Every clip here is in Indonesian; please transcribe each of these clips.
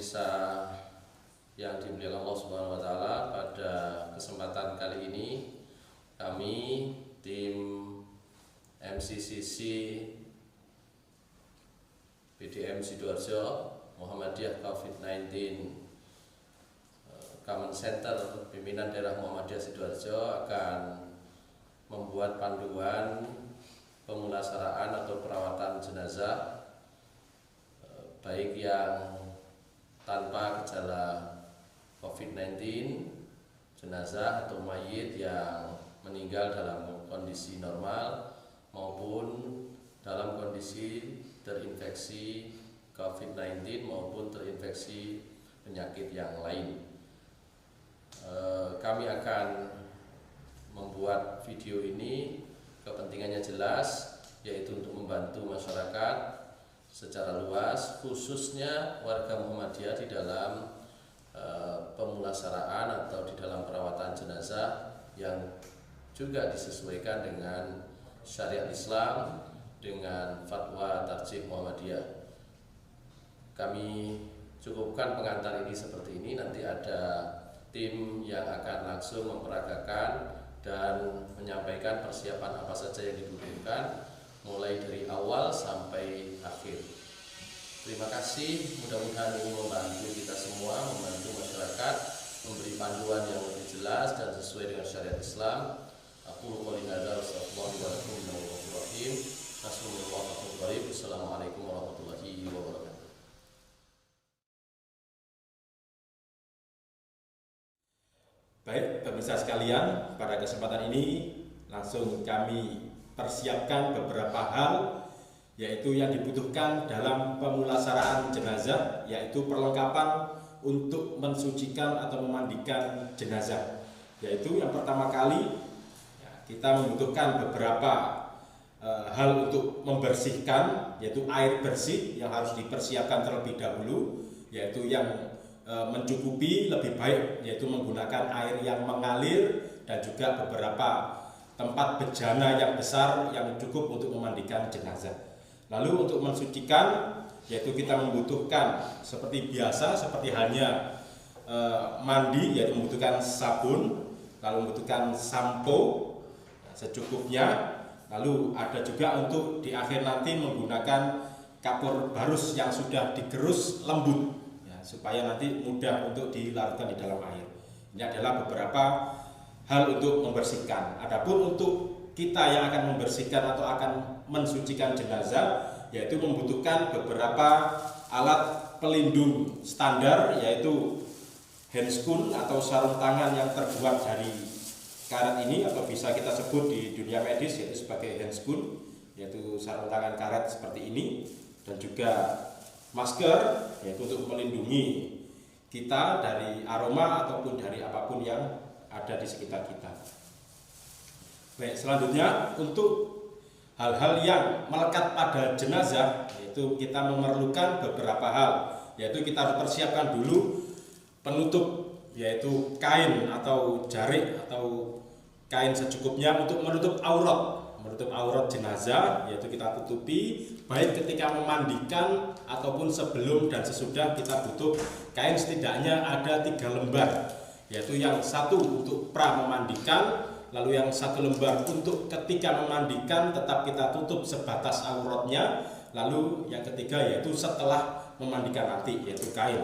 pemirsa yang dimuliakan Allah Subhanahu wa taala, pada kesempatan kali ini kami tim MCCC PDM Sidoarjo Muhammadiyah COVID-19 Common Center Pimpinan Daerah Muhammadiyah Sidoarjo akan membuat panduan pemulasaraan atau perawatan jenazah baik yang tanpa gejala COVID-19, jenazah atau mayit yang meninggal dalam kondisi normal maupun dalam kondisi terinfeksi COVID-19 maupun terinfeksi penyakit yang lain. Kami akan membuat video ini, kepentingannya jelas, yaitu untuk membantu masyarakat secara luas, khususnya warga Muhammadiyah di dalam pemulasaraan atau di dalam perawatan jenazah yang juga disesuaikan dengan syariat Islam dengan fatwa Tarjih Muhammadiyah. Kami cukupkan pengantar ini seperti ini, nanti ada tim yang akan langsung memperagakan dan menyampaikan persiapan apa saja yang dibutuhkan mulai dari awal sampai akhir. Terima kasih, mudah-mudahan ini membantu kita semua, membantu masyarakat, memberi panduan yang lebih jelas dan sesuai dengan syariat Islam. Aku qouli hadza wa sallallahu alaihi wasallam. Assalamualaikum warahmatullahi wabarakatuh. Baik, pemirsa sekalian, pada kesempatan ini langsung kami persiapkan beberapa hal, yaitu yang dibutuhkan dalam pemulasaraan jenazah, yaitu perlengkapan untuk mensucikan atau memandikan jenazah. Yaitu yang pertama kali kita membutuhkan beberapa hal untuk membersihkan, yaitu air bersih yang harus dipersiapkan terlebih dahulu, yaitu yang mencukupi lebih baik, yaitu menggunakan air yang mengalir dan juga beberapa tempat bejana yang besar yang cukup untuk memandikan jenazah. Lalu untuk mensucikan, yaitu kita membutuhkan seperti biasa, seperti halnya mandi, yaitu membutuhkan sabun, lalu membutuhkan sampo secukupnya. Lalu ada juga untuk di akhir nanti menggunakan kapur barus yang sudah digerus lembut, ya, supaya nanti mudah untuk dilarutkan di dalam air. Ini adalah beberapa hal untuk membersihkan. Adapun untuk kita yang akan membersihkan atau akan mensucikan jenazah, yaitu membutuhkan beberapa alat pelindung standar, yaitu handscoon atau sarung tangan yang terbuat dari karet ini, atau bisa kita sebut di dunia medis yaitu sebagai handscoon, yaitu sarung tangan karet seperti ini, dan juga masker, yaitu untuk melindungi kita dari aroma ataupun dari apapun yang ada di sekitar kita. Baik, selanjutnya untuk hal-hal yang melekat pada jenazah, yaitu kita memerlukan beberapa hal, yaitu kita harus persiapkan dulu penutup, yaitu kain atau jarik atau kain secukupnya untuk menutup aurat jenazah, yaitu kita tutupi baik ketika memandikan ataupun sebelum dan sesudah. Kita butuh kain setidaknya ada 3 lembar, yaitu yang satu untuk pra memandikan, lalu yang 1 lembar untuk ketika memandikan tetap kita tutup sebatas auratnya, lalu yang ketiga yaitu setelah memandikan nanti, yaitu kain.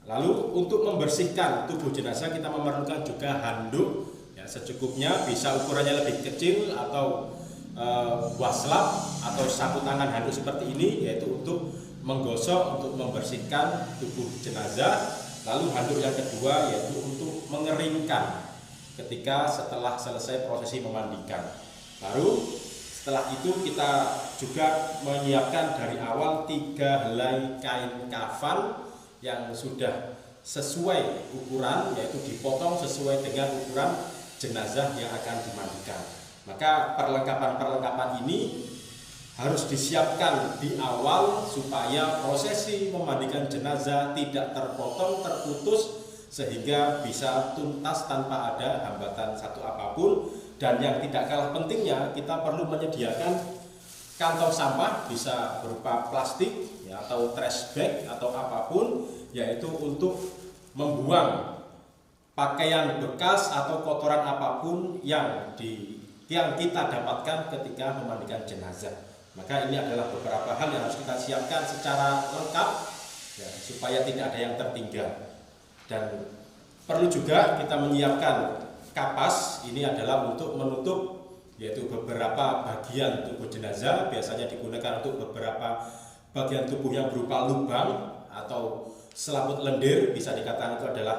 Lalu untuk membersihkan tubuh jenazah kita memerlukan juga handuk, ya, secukupnya, bisa ukurannya lebih kecil atau waslap atau sapu tangan handuk seperti ini, yaitu untuk menggosok, untuk membersihkan tubuh jenazah. Lalu handuk yang kedua yaitu untuk mengeringkan ketika setelah selesai prosesi memandikan. Lalu setelah itu kita juga menyiapkan dari awal 3 helai kain kafan yang sudah sesuai ukuran, yaitu dipotong sesuai dengan ukuran jenazah yang akan dimandikan. Maka perlengkapan-perlengkapan ini harus disiapkan di awal supaya prosesi memandikan jenazah tidak terpotong, terputus, sehingga bisa tuntas tanpa ada hambatan satu apapun. Dan yang tidak kalah pentingnya, kita perlu menyediakan kantong sampah, bisa berupa plastik ya, atau trash bag atau apapun, yaitu untuk membuang pakaian bekas atau kotoran apapun yang kita dapatkan ketika memandikan jenazah. Maka ini adalah beberapa hal yang harus kita siapkan secara lengkap ya, supaya tidak ada yang tertinggal. Dan perlu juga kita menyiapkan kapas. Ini adalah untuk menutup yaitu beberapa bagian tubuh jenazah. Biasanya digunakan untuk beberapa bagian tubuh yang berupa lubang atau selaput lendir, bisa dikatakan itu adalah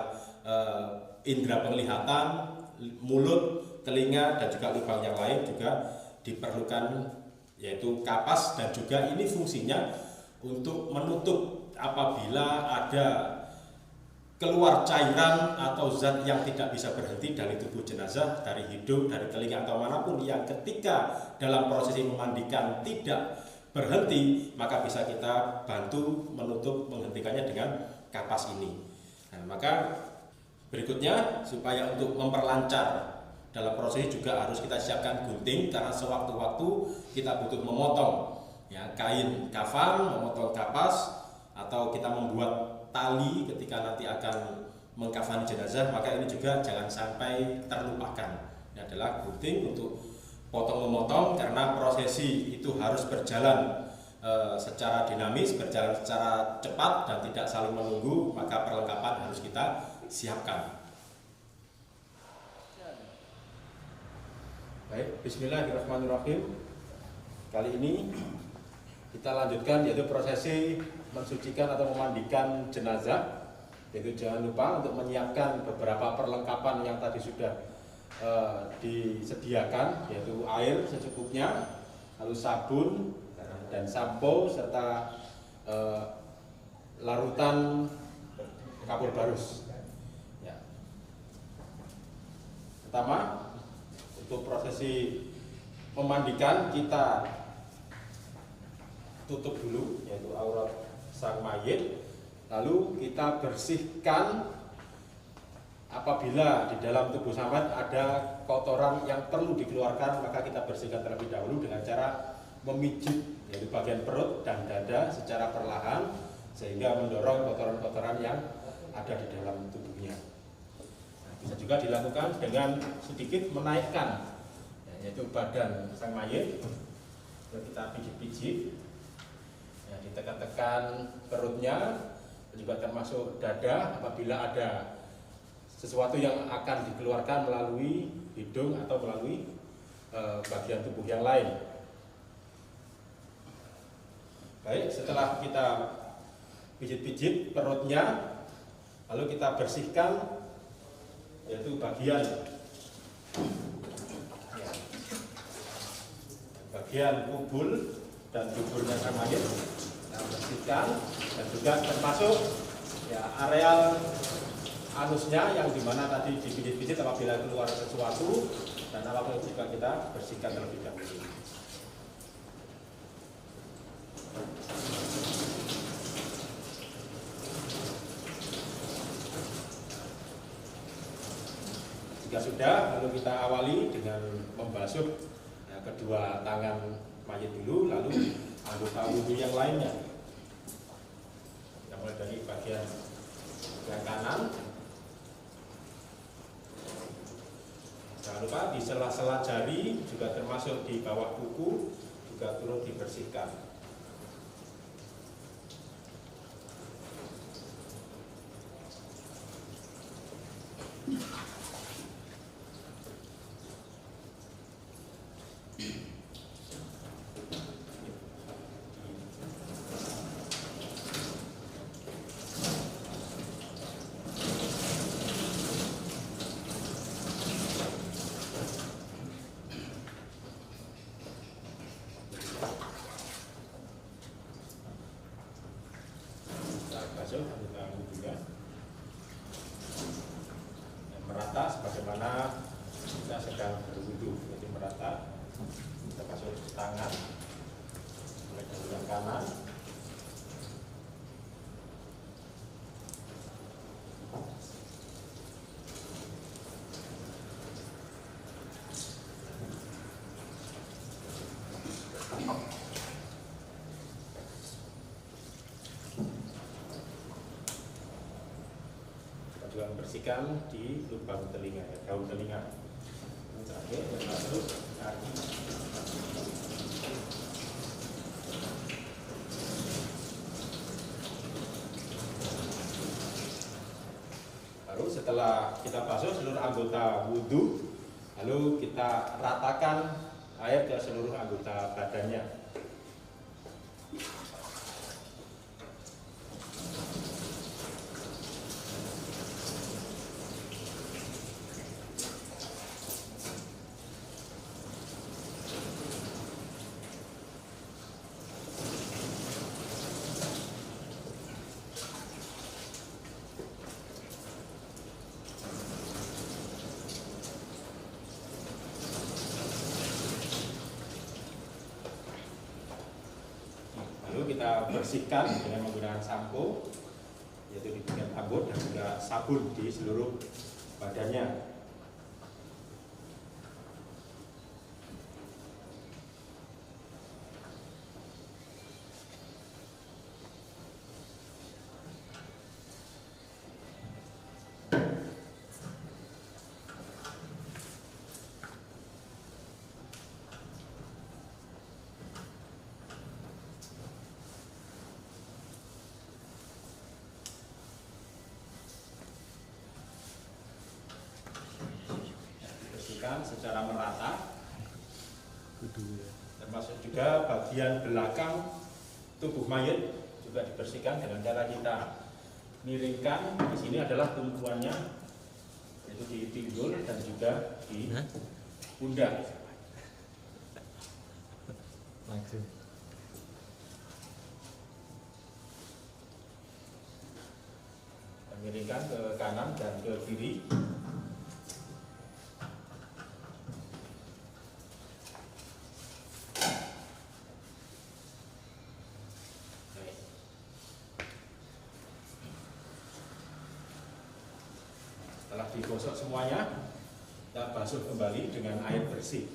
indera penglihatan, mulut, telinga, dan juga lubang yang lain juga diperlukan yaitu kapas. Dan juga ini fungsinya untuk menutup apabila ada keluar cairan atau zat yang tidak bisa berhenti dari tubuh jenazah, dari hidung, dari telinga atau manapun, yang ketika dalam prosesi memandikan tidak berhenti, maka bisa kita bantu menutup, menghentikannya dengan kapas ini. Nah, maka berikutnya, supaya untuk memperlancar dalam proses juga harus kita siapkan gunting, karena sewaktu-waktu kita butuh memotong ya, kain kafan, memotong kapas, atau kita membuat tali ketika nanti akan mengkafani jenazah. Maka ini juga jangan sampai terlupakan. Ini adalah gunting untuk potong-memotong, karena prosesi itu harus berjalan secara dinamis, berjalan secara cepat dan tidak saling menunggu. Maka perlengkapan harus kita siapkan. Baik, bismillahirrahmanirrahim. Kali ini kita lanjutkan yaitu prosesi mensucikan atau memandikan jenazah. Yaitu jangan lupa untuk menyiapkan beberapa perlengkapan yang tadi sudah disediakan, yaitu air secukupnya, lalu sabun dan sampo, serta larutan kapur barus ya. Pertama, untuk prosesi memandikan kita tutup dulu yaitu aurat sang mayit, lalu kita bersihkan. Apabila di dalam tubuh sang mayit ada kotoran yang perlu dikeluarkan, maka kita bersihkan terlebih dahulu dengan cara memijit yaitu bagian perut dan dada secara perlahan, sehingga mendorong kotoran-kotoran yang ada di dalam tubuhnya. Nah, bisa juga dilakukan dengan sedikit menaikkan yaitu badan sang mayit, kita pijit-pijit ya, ditekan-tekan perutnya, juga termasuk dada. Apabila ada sesuatu yang akan dikeluarkan melalui hidung atau melalui bagian tubuh yang lain. Baik, setelah kita pijit-pijit perutnya, lalu kita bersihkan yaitu bagian kubul dan duburnya sang mayit, kita bersihkan, dan juga termasuk ya, areal anusnya yang dimana tadi dipijit-pijit apabila keluar sesuatu, dan apapun itu juga kita bersihkan terlebih dahulu. Jika sudah, lalu kita awali dengan membasuh kedua tangan mayit dulu, lalu anggota tubuh yang lainnya. Kita mulai dari bagian yang kanan. Jangan lupa di sela-sela jari, juga termasuk di bawah kuku, juga turut dibersihkan. Merata sebagaimana kita sedang berwudu, jadi merata. Kita basuh tangan mulai dari yang kanan, juga membersihkan di lubang telinga, ya, daun telinga. Terakhir masuk kaki. Baru setelah kita basuh seluruh anggota wudhu, lalu kita ratakan air ke seluruh anggota badannya. Kita bersihkan dengan menggunakan sampo, yaitu di bagian rambut, dan juga sabun di seluruh badannya. Secara merata, termasuk juga bagian belakang tubuh mayat juga dibersihkan dengan cara kita miringkan. Di sini adalah tumpuannya, yaitu di pinggul dan juga di pundak. Miringkan ke kanan dan ke kiri. Setelah digosok semuanya, kita basuh kembali dengan air bersih.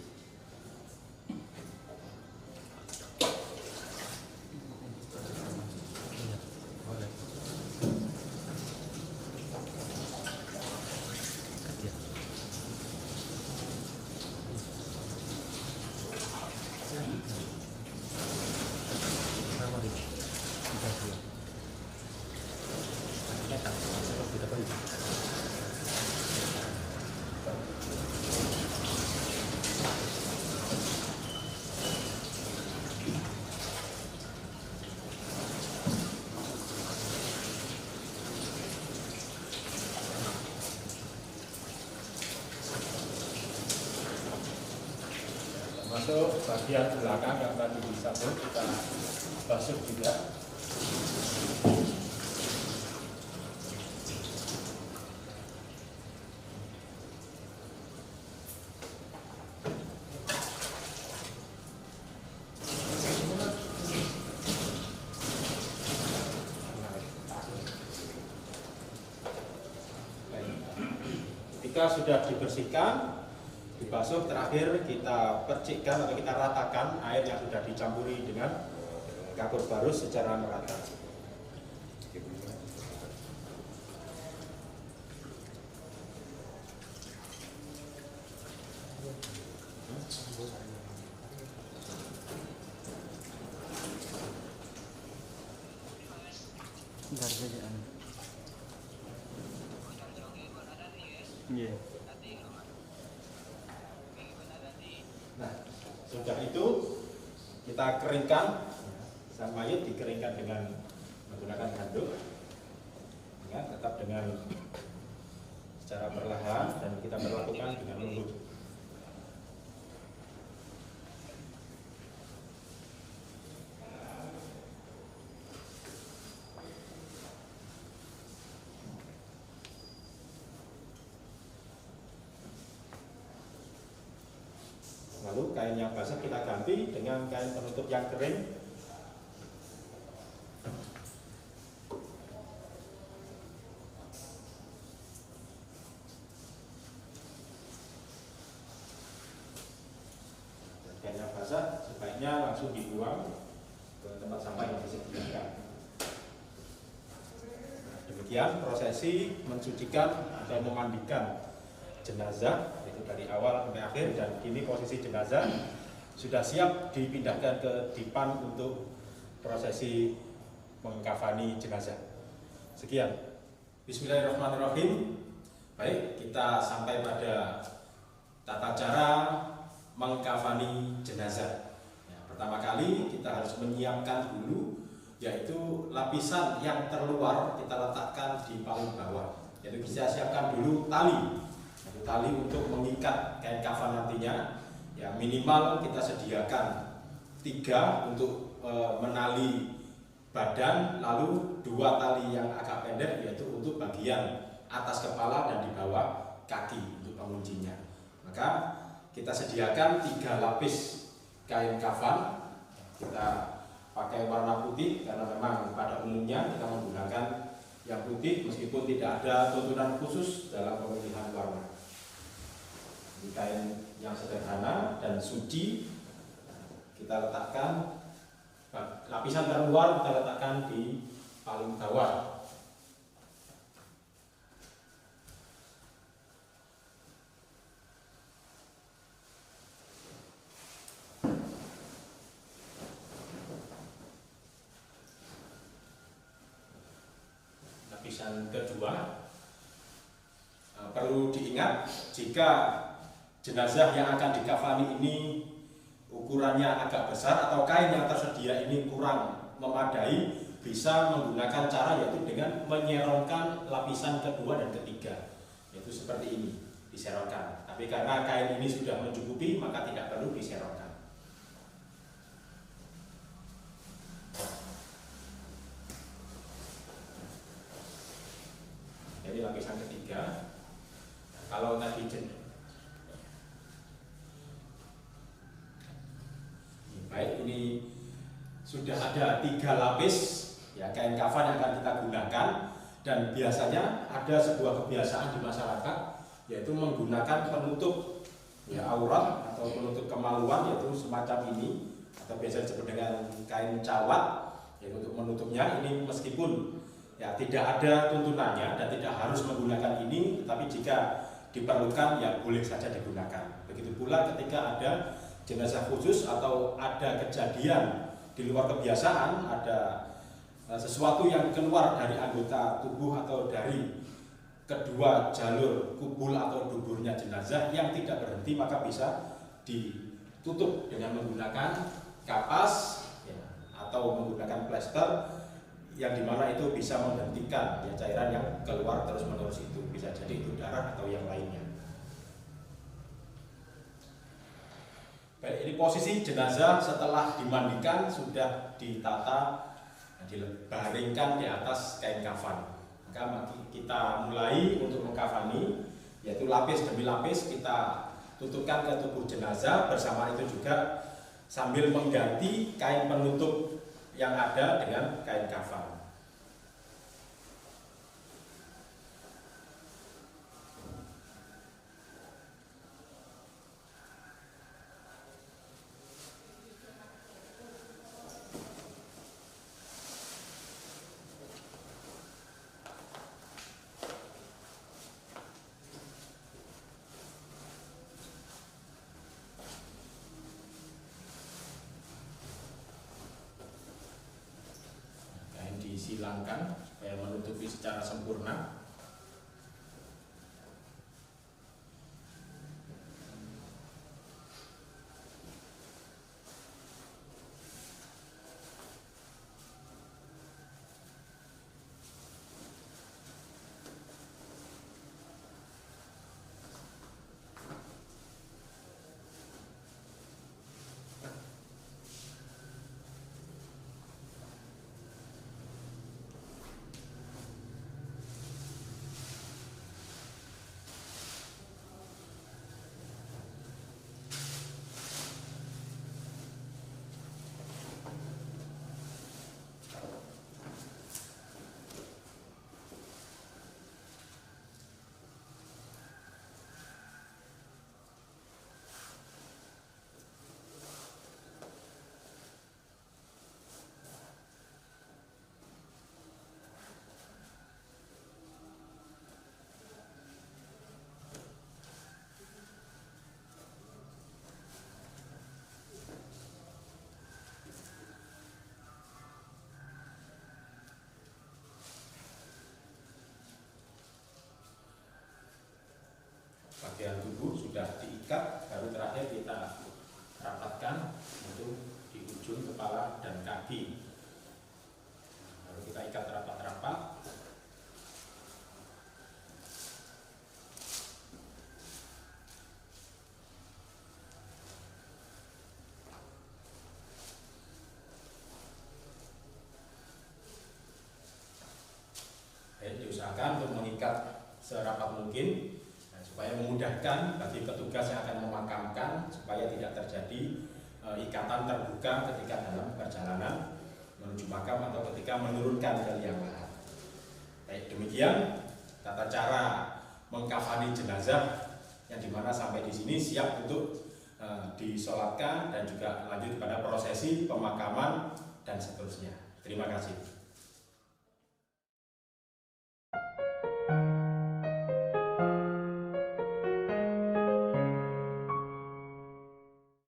Masuk bagian belakang yang tadi disabun, kita basuh juga. Ketika sudah dibersihkan, dibasuh, terakhir kita percikkan atau kita ratakan air yang sudah dicampuri dengan kapur barus secara merata. Nah, sudah itu kita keringkan, sang mayat dikeringkan dengan menggunakan handuk, ya, tetap dengan secara perlahan, dan kita berlakukan dengan lembut. Lalu kain yang basah kita ganti dengan kain penutup yang kering. Kain yang basah sebaiknya langsung dibuang ke tempat sampah yang disediakan. Demikian. Demikian prosesi mensucikan atau memandikan jenazah itu dari awal sampai akhir, dan kini posisi jenazah sudah siap dipindahkan ke dipan untuk prosesi mengkafani jenazah. Sekian. Bismillahirrahmanirrahim. Baik, kita sampai pada tata cara mengkafani jenazah. Ya, pertama kali kita harus menyiapkan dulu, yaitu lapisan yang terluar kita letakkan di paling bawah. Yaitu kita siapkan dulu tali, yaitu tali untuk mengikat kain kafan nantinya. Ya, minimal kita sediakan 3 untuk menali badan, lalu 2 tali yang agak pendek yaitu untuk bagian atas kepala dan di bawah kaki untuk penguncinya. Maka kita sediakan 3 lapis kain kafan. Kita pakai warna putih karena memang pada umumnya kita menggunakan yang putih meskipun tidak ada tuntunan khusus dalam pemilihan warna. Ini kain yang sederhana dan suci. Kita letakkan lapisan terluar, kita letakkan di paling bawah. Lapisan kedua, perlu diingat jika jenazah yang akan dikafani ini ukurannya agak besar atau kain yang tersedia ini kurang memadai, bisa menggunakan cara yaitu dengan menyerongkan lapisan kedua dan ketiga, yaitu seperti ini, diserongkan. Tapi karena kain ini sudah mencukupi, maka tidak perlu diserongkan. Jadi lapisan ketiga, kalau tadi baik, ini sudah ada 3 lapis ya kain kafan yang akan kita gunakan, dan biasanya ada sebuah kebiasaan di masyarakat yaitu menggunakan penutup ya aurat atau penutup kemaluan, yaitu semacam ini atau biasa disebut dengan kain cawat, yaitu untuk menutupnya. Ini meskipun ya tidak ada tuntunannya dan tidak harus menggunakan ini, tetapi jika diperlukan ya boleh saja digunakan. Begitu pula ketika ada jenazah khusus atau ada kejadian di luar kebiasaan, ada sesuatu yang keluar dari anggota tubuh atau dari kedua jalur kubul atau duburnya jenazah yang tidak berhenti, maka bisa ditutup dengan menggunakan kapas ya, atau menggunakan plester, yang dimana itu bisa menghentikan ya cairan yang keluar terus menerus, itu bisa jadi itu darah atau yang lainnya. Baik, ini posisi jenazah setelah dimandikan, sudah ditata, dibaringkan di atas kain kafan. Maka kita mulai untuk mengkafani, yaitu lapis demi lapis kita tutupkan ke tubuh jenazah. Bersama itu juga sambil mengganti kain penutup yang ada dengan kain kafan. Disilangkan supaya menutupi secara sempurna. bagian tubuh sudah diikat, baru terakhir kita rapatkan untuk di ujung kepala dan kaki. Lalu kita ikat rapat-rapat. Diusahakan untuk mengikat serapat mungkin supaya memudahkan bagi petugas yang akan memakamkan, supaya tidak terjadi ikatan terbuka ketika dalam perjalanan menuju makam atau ketika menurunkan ke liang lahat. Baik, demikian tata cara mengkafani jenazah yang dimana sampai di sini siap untuk disolatkan dan juga lanjut pada prosesi pemakaman dan seterusnya. Terima kasih.